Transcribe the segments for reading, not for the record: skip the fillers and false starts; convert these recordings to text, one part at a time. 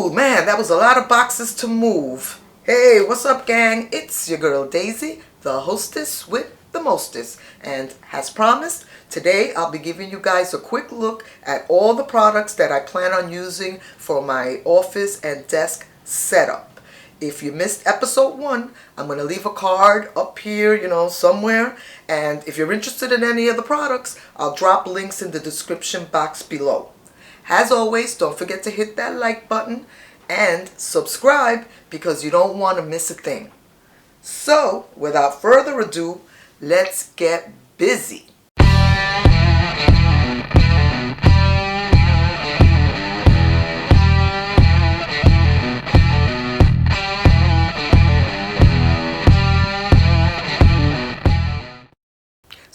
Woo, man, that was a lot of boxes to move. Hey, what's up, gang? It's your girl Daisy, the hostess with the mostest. And as promised, today I'll be giving you guys a quick look at all the products that I plan on using for my office and desk setup. If you missed episode 1, I'm going to leave a card up here, somewhere. And if you're interested in any of the products, I'll drop links in the description box below. As always, don't forget to hit that like button and subscribe because you don't want to miss a thing. So, without further ado, let's get busy.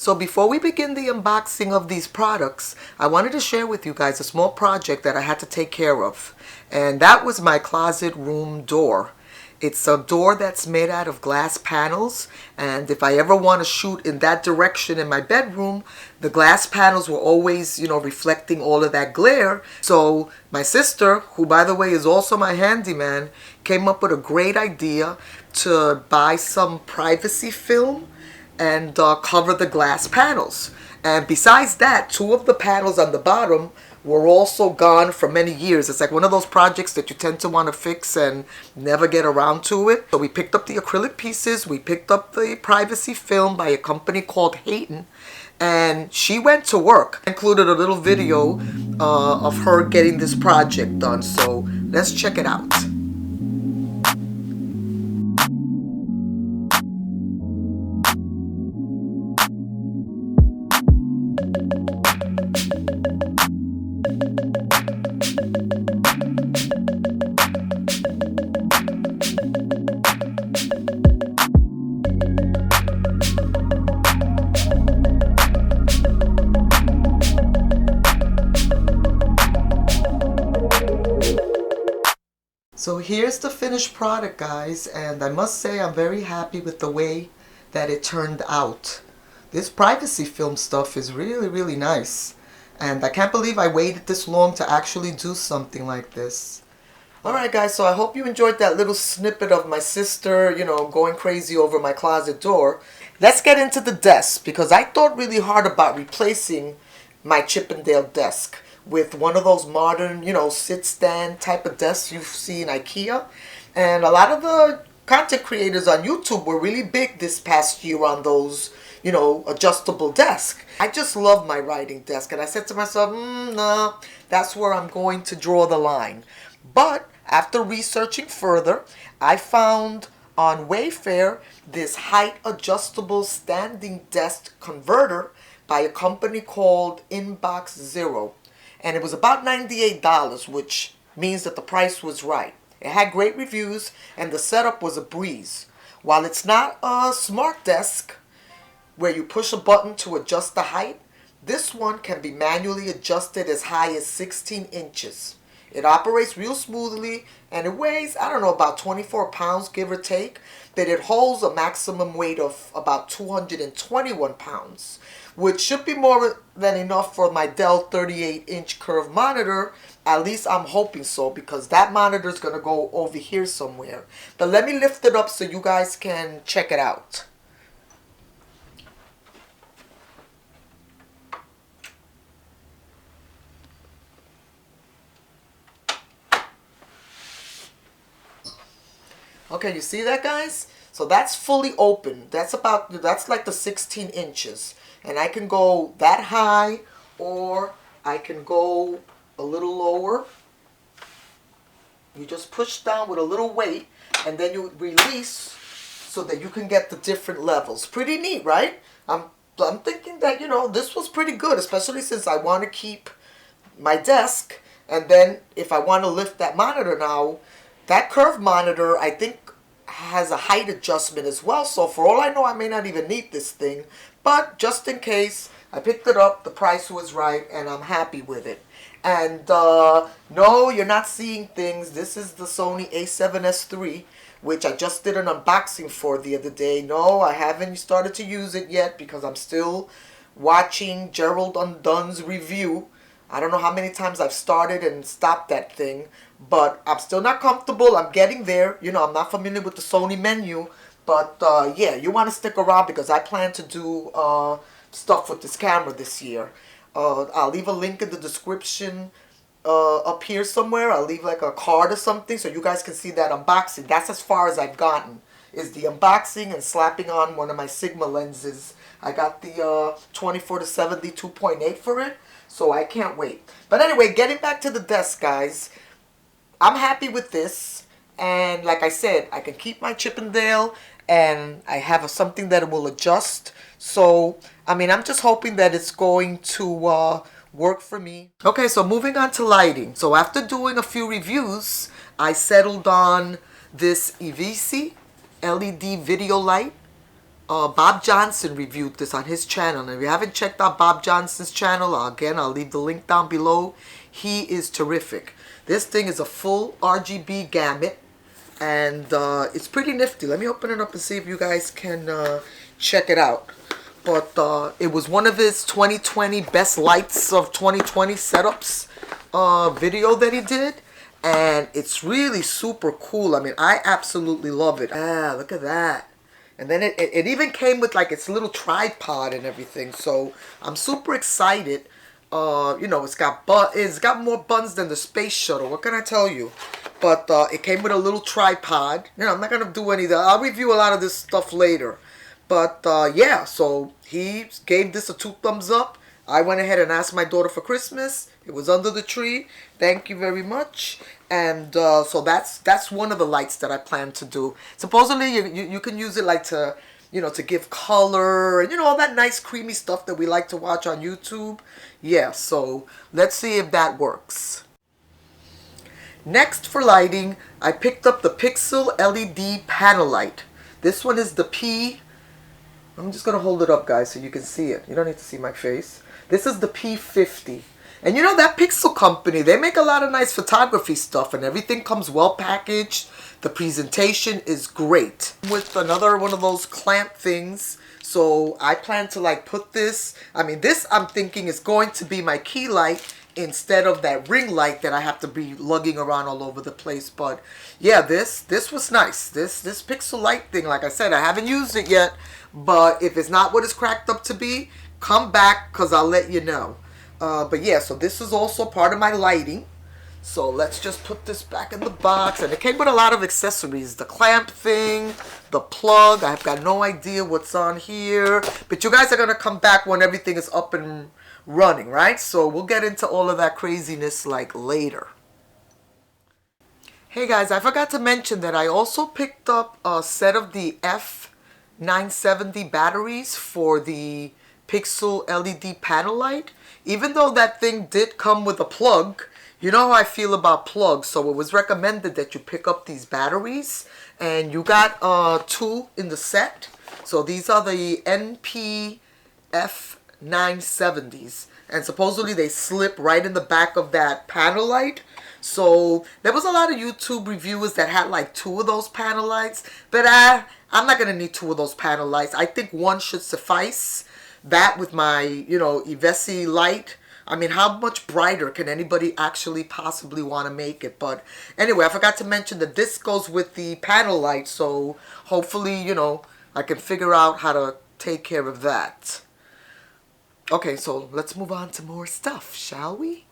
So before we begin the unboxing of these products, I wanted to share with you guys a small project that I had to take care of. And that was my closet room door. It's a door that's made out of glass panels, and if I ever want to shoot in that direction in my bedroom, the glass panels were always, reflecting all of that glare. So my sister, who by the way is also my handyman, came up with a great idea to buy some privacy film and cover the glass panels. And besides that, 2 of the panels on the bottom were also gone for many years. It's like one of those projects that you tend to want to fix and never get around to it. So we picked up the acrylic pieces, we picked up the privacy film by a company called Hayton, and she went to work. I included a little video of her getting this project done, so let's check it out. So here's the finished product, guys, and I must say I'm very happy with the way that it turned out. This privacy film stuff is really, really nice, and I can't believe I waited this long to actually do something like this. Alright guys, so I hope you enjoyed that little snippet of my sister, going crazy over my closet door. Let's get into the desk, because I thought really hard about replacing my Chippendale desk with one of those modern, sit-stand type of desks you see in IKEA. And a lot of the content creators on YouTube were really big this past year on those, adjustable desks. I just love my writing desk, and I said to myself, no, that's where I'm going to draw the line. But after researching further, I found on Wayfair this height adjustable standing desk converter by a company called Inbox Zero. And it was about $98, which means that the price was right. It had great reviews, and the setup was a breeze. While it's not a smart desk where you push a button to adjust the height, this one can be manually adjusted as high as 16 inches. It operates real smoothly, and it weighs, about 24 pounds, give or take, but it holds a maximum weight of about 221 pounds, which should be more than enough for my Dell 38-inch curved monitor. At least I'm hoping so, because that monitor is going to go over here somewhere. But let me lift it up so you guys can check it out. Okay, you see that, guys? So that's fully open. That's like the 16 inches. And I can go that high, or I can go a little lower. You just push down with a little weight, and then you release so that you can get the different levels. Pretty neat, right? I'm thinking that, this was pretty good, especially since I want to keep my desk. And then if I want to lift that monitor now, that curved monitor, I think, has a height adjustment as well. So for all I know, I may not even need this thing. But just in case, I picked it up, the price was right, and I'm happy with it. And no, you're not seeing things. This is the Sony a7S III, which I just did an unboxing for the other day. No, I haven't started to use it yet because I'm still watching Gerald Undone's review I don't know how many times I've started and stopped that thing, but I'm still not comfortable. I'm getting there. You know, I'm not familiar with the Sony menu, but yeah, you want to stick around because I plan to do stuff with this camera this year. I'll leave a link in the description up here somewhere. I'll leave like a card or something so you guys can see that unboxing. That's as far as I've gotten, is the unboxing and slapping on one of my Sigma lenses. I got the 24 to 70 2.8 for it, so I can't wait. But anyway, getting back to the desk, guys, I'm happy with this. And like I said, I can keep my Chippendale, and I have something that will adjust. So, I mean, I'm just hoping that it's going to work for me. Okay, so moving on to lighting. So after doing a few reviews, I settled on this EVC LED video light. Bob Johnson reviewed this on his channel. And if you haven't checked out Bob Johnson's channel, again, I'll leave the link down below. He is terrific. This thing is a full RGB gamut, and it's pretty nifty. Let me open it up and see if you guys can check it out. But it was one of his 2020 best lights of 2020 setups video that he did. And it's really super cool. I mean, I absolutely love it. Ah, look at that. And then it even came with like its little tripod and everything. So I'm super excited. You know, it's got more buttons than the space shuttle. What can I tell you? But it came with a little tripod. You know, I'm not gonna do any of that. I'll review a lot of this stuff later. But yeah, so he gave this a 2 thumbs up. I went ahead and asked my daughter for Christmas. It was under the tree. Thank you very much. And so that's one of the lights that I plan to do. Supposedly you can use it like to, you know, to give color and, you know, all that nice creamy stuff that we like to watch on YouTube. Yeah, so let's see if that works. Next for lighting, I picked up the Pixel LED panel light. This one is the I'm just going to hold it up, guys, so you can see it. You don't need to see my face. This is the P50. And you know, that Pixel company, they make a lot of nice photography stuff, and everything comes well packaged. The presentation is great. With another one of those clamp things. So I plan to like put this, I mean, this I'm thinking is going to be my key light instead of that ring light that I have to be lugging around all over the place. But yeah, this was nice. This Pixel light thing, like I said, I haven't used it yet. But if it's not what it's cracked up to be, come back because I'll let you know. But yeah, so this is also part of my lighting. So let's just put this back in the box. And it came with a lot of accessories. The clamp thing, the plug. I've got no idea what's on here. But you guys are going to come back when everything is up and running, right? So we'll get into all of that craziness like later. Hey guys, I forgot to mention that I also picked up a set of the F970 batteries for the Pixel LED panel light. Even though that thing did come with a plug, you know how I feel about plugs, so it was recommended that you pick up these batteries, and you got 2 in the set. So these are the NP F970s, and supposedly they slip right in the back of that panel light. So there was a lot of YouTube reviewers that had like 2 of those panel lights, but I'm not gonna need 2 of those panel lights. I think 1 should suffice. That with my, you know, EVC light. I mean, how much brighter can anybody actually possibly want to make it? But anyway, I forgot to mention that this goes with the panel light. So hopefully, you know, I can figure out how to take care of that. Okay, so let's move on to more stuff, shall we?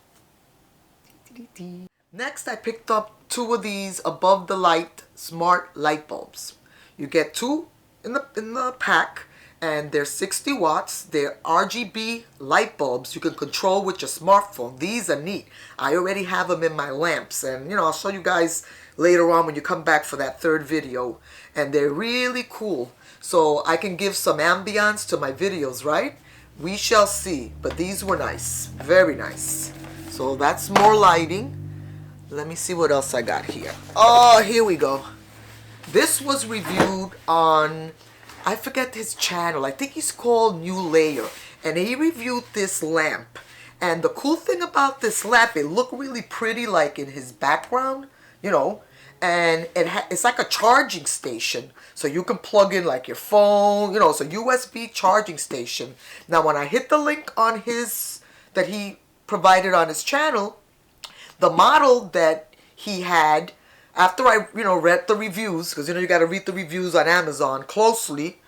Next, I picked up 2 of these above the light smart light bulbs. You get 2 in the pack. And they're 60 watts. They're RGB light bulbs you can control with your smartphone. These are neat. I already have them in my lamps. And, you know, I'll show you guys later on when you come back for that 3rd video. And they're really cool. So I can give some ambiance to my videos, right? We shall see. But these were nice. Very nice. So that's more lighting. Let me see what else I got here. Oh, here we go. This was reviewed on, I forget his channel. I think he's called New Layer. And he reviewed this lamp. And the cool thing about this lamp, it looked really pretty like in his background, you know. And it's like a charging station. So you can plug in like your phone, it's a USB charging station. Now when I hit the link on his, that he provided on his channel, the model that he had, after I, read the reviews, because, you got to read the reviews on Amazon closely,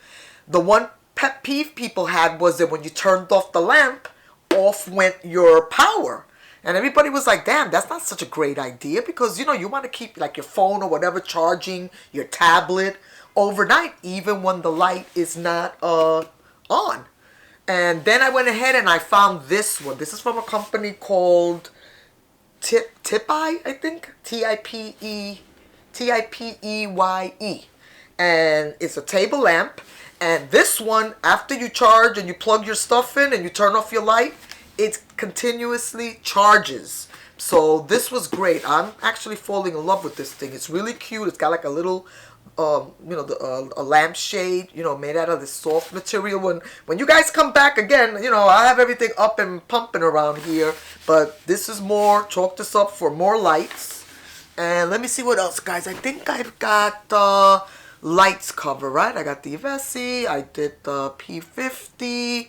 the one pet peeve people had was that when you turned off the lamp, off went your power. And everybody was like, damn, that's not such a great idea, because, you want to keep, like, your phone or whatever charging, your tablet, overnight, even when the light is not on. And then I went ahead and I found this one. This is from a company called Tipeye, I think. Tipeye. And it's a table lamp. And this one, after you charge and you plug your stuff in and you turn off your light, it continuously charges. So this was great. I'm actually falling in love with this thing. It's really cute. It's got like a little, a lampshade, made out of this soft material. When you guys come back again, I have everything up and pumping around here. But this is more, chalk this up for more lights. And let me see what else, guys. I think I've got lights cover, right? I got the Vessi. I did the P50.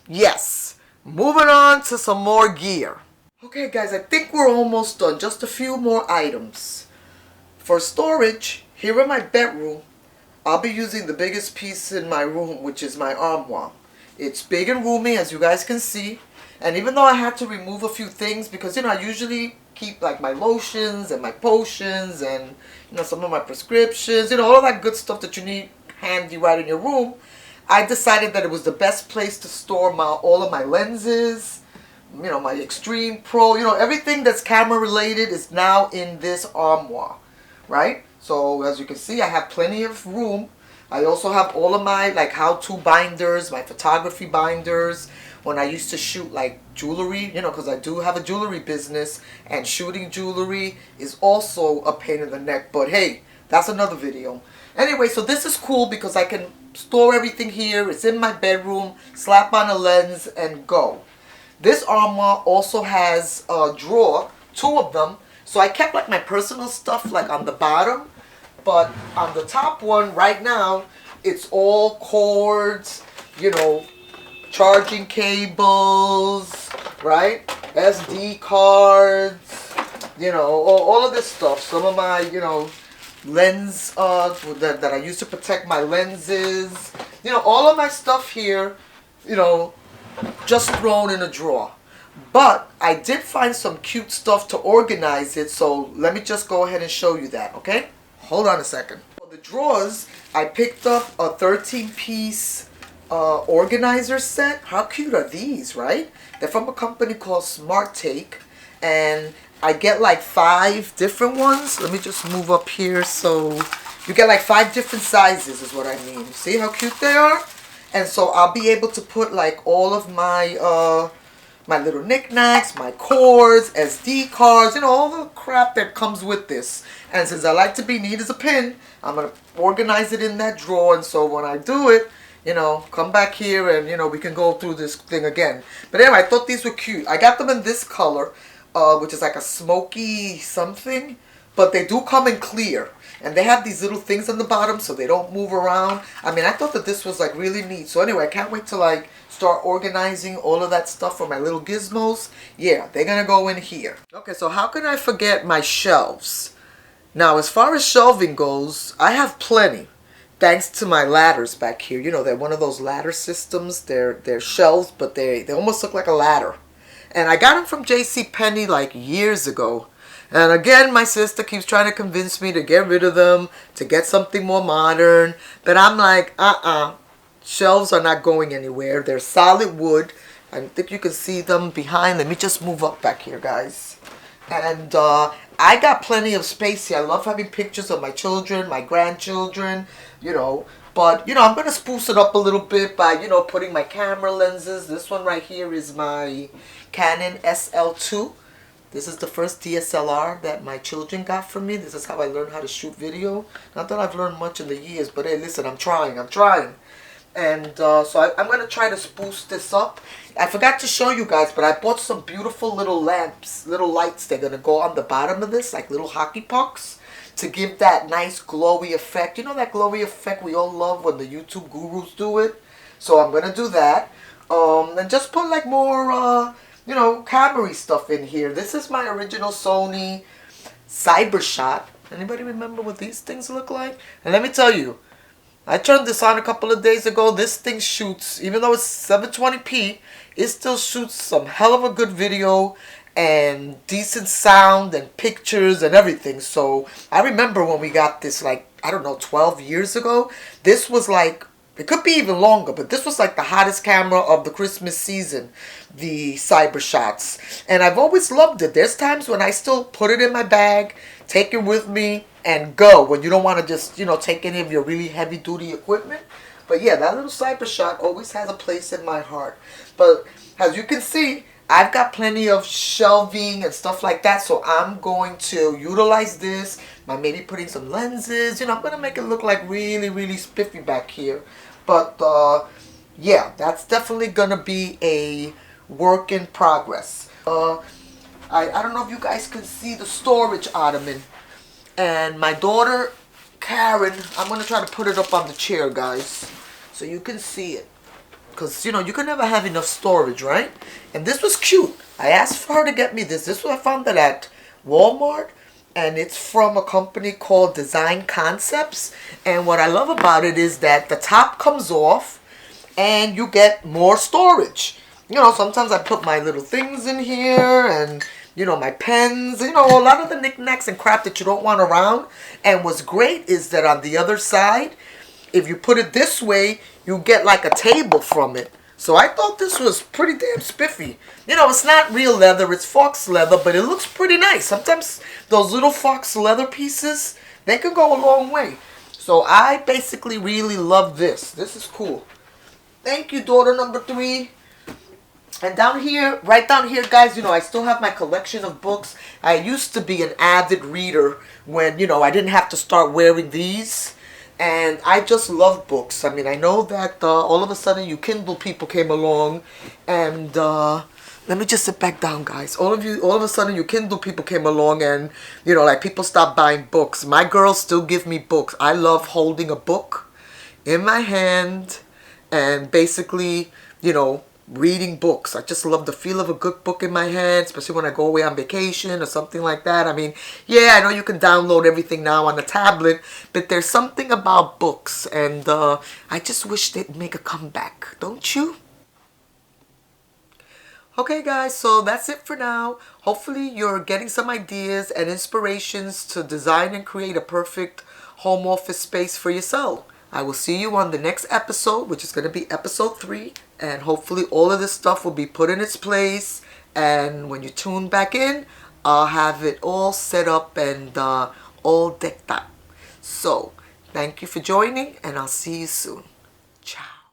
Yes. Moving on to some more gear. Okay, guys, I think we're almost done. Just a few more items. For storage, here in my bedroom, I'll be using the biggest piece in my room, which is my armoire. It's big and roomy, as you guys can see. And even though I had to remove a few things, because, I usually keep, like, my lotions and my potions and, some of my prescriptions, all of that good stuff that you need handy right in your room, I decided that it was the best place to store all of my lenses, my Extreme Pro, everything that's camera related is now in this armoire, right? So as you can see, I have plenty of room. I also have all of my like how-to binders, my photography binders. When I used to shoot like jewelry, because I do have a jewelry business, and shooting jewelry is also a pain in the neck. But hey, that's another video. Anyway, so this is cool because I can store everything here. It's in my bedroom, slap on a lens and go. This armoire also has a drawer, 2 of them. So I kept like my personal stuff like on the bottom, but on the top one right now, it's all cords, charging cables, right? SD cards, all of this stuff. Some of my, lens that I use to protect my lenses. All of my stuff here, just thrown in a drawer. But I did find some cute stuff to organize it, so let me just go ahead and show you that, okay? Hold on a second. For the drawers, I picked up a 13-piece organizer set. How cute are these, right? They're from a company called Smart Take, and I get like 5 different ones. Let me just move up here. So you get like 5 different sizes is what I mean. See how cute they are? And so I'll be able to put like all of my my little knickknacks, my cords, SD cards, all the crap that comes with this. And since I like to be neat as a pin, I'm going to organize it in that drawer. And so when I do it, come back here and, we can go through this thing again. But anyway, I thought these were cute. I got them in this color, which is like a smoky something. But they do come in clear. And they have these little things on the bottom so they don't move around. I mean, I thought that this was like really neat. So anyway, I can't wait to like start organizing all of that stuff for my little gizmos. Yeah, they're going to go in here. Okay, so how can I forget my shelves? Now, as far as shelving goes, I have plenty. Thanks to my ladders back here. They're one of those ladder systems. They're shelves, but they almost look like a ladder. And I got them from JCPenney like years ago. And again, my sister keeps trying to convince me to get rid of them, to get something more modern. But I'm like, shelves are not going anywhere. They're solid wood. I think you can see them behind. Let me just move up back here, guys. And I got plenty of space here. I love having pictures of my children, my grandchildren, But, I'm going to spruce it up a little bit by, putting my camera lenses. This one right here is my Canon SL2. This is the first DSLR that my children got from me. This is how I learned how to shoot video. Not that I've learned much in the years, but hey, listen, I'm trying. And so I'm going to try to spruce this up. I forgot to show you guys, but I bought some beautiful little lamps, little lights. They're going to go on the bottom of this, like little hockey pucks, to give that nice glowy effect. That glowy effect we all love when the YouTube gurus do it? So I'm going to do that. And just put like more camera stuff in here. This is my original Sony CyberShot. Anybody remember what these things look like? And let me tell you, I turned this on a couple of days ago. This thing shoots, even though it's 720p, it still shoots some hell of a good video and decent sound and pictures and everything. So I remember when we got this, like, I don't know, 12 years ago. This was like, it could be even longer, but this was like the hottest camera of the Christmas season, the CyberShots. And I've always loved it. There's times when I still put it in my bag, take it with me, and go when you don't want to just, take any of your really heavy duty equipment. But yeah, that little CyberShot always has a place in my heart. But as you can see, I've got plenty of shelving and stuff like that, so I'm going to utilize this by maybe putting some lenses. I'm going to make it look like really, really spiffy back here. But yeah, that's definitely going to be a work in progress. I don't know if you guys can see the storage ottoman. And my daughter, Karen, I'm going to try to put it up on the chair, guys, so you can see it. Because, you can never have enough storage, right? And this was cute. I asked for her to get me this. This was, I found it at Walmart. And it's from a company called Design Concepts. And what I love about it is that the top comes off and you get more storage. Sometimes I put my little things in here and, my pens, a lot of the knickknacks and crap that you don't want around. And what's great is that on the other side, if you put it this way, you get like a table from it. So I thought this was pretty damn spiffy. It's not real leather, it's fox leather, but it looks pretty nice. Sometimes those little fox leather pieces, they can go a long way. So I basically really love this. This is cool. Thank you, daughter number 3. And down here, right down here, guys, I still have my collection of books. I used to be an avid reader when, I didn't have to start wearing these. And I just love books. I mean, I know that all of a sudden you Kindle people came along. And let me just sit back down, guys. All of a sudden you Kindle people came along and, like people stopped buying books. My girls still give me books. I love holding a book in my hand and basically, reading books. I just love the feel of a good book in my hand, especially when I go away on vacation or something like that. I mean, yeah, I know you can download everything now on the tablet, but there's something about books, and I just wish they'd make a comeback, don't you? Okay, guys, so that's it for now. Hopefully you're getting some ideas and inspirations to design and create a perfect home office space for yourself. I will see you on the next episode, which is going to be episode 3. And hopefully all of this stuff will be put in its place. And when you tune back in, I'll have it all set up and all decked out. So, thank you for joining, and I'll see you soon. Ciao.